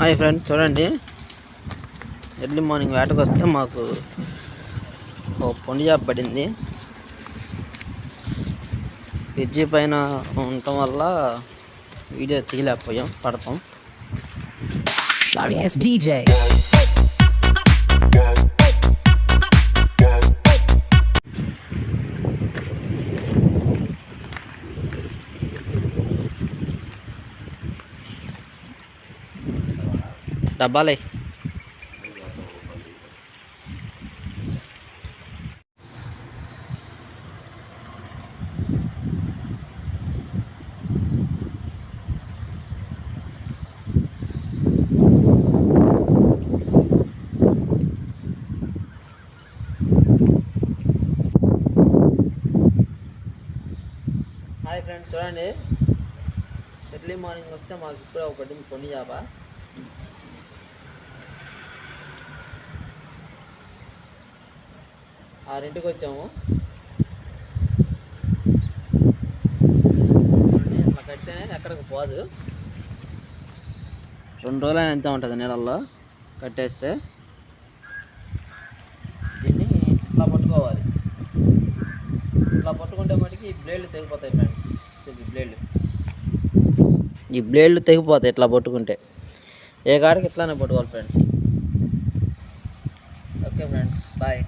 Hi friends, చూడండి early morning వేటకు వస్తే మాకు ఓ పొండి చేప పడింది. బ్రిడ్జి పైన ఉండటం వల్ల వీడియో తీయలేకపోయాం, పడతాం. Sorry, it's DJ. డబ్బాలే హాయ్ ఫ్రెండ్స్, చూడండి ఎర్లీ మార్నింగ్ వస్తే మాకు ఇప్పుడే ఒక పడింది పొండి చేప. 6ంటికి వచ్చాము. అట్లా కడితేనే ఎక్కడికి పోదు. 2 రోజులైనా ఎంత ఉంటుంది నీళ్ళల్లో కట్టేస్తే. దీన్ని ఇట్లా పట్టుకోవాలి. ఇట్లా పట్టుకుంటే మటుకి ఈ బ్లేడ్లు తెగిపోతాయి ఫ్రెండ్స్. ఈ బ్లేడ్లు తెగిపోతాయి ఇట్లా పట్టుకుంటే. ఏ కాడికి ఇట్లానే పట్టుకోవాలి ఫ్రెండ్స్. Okay friends, bye.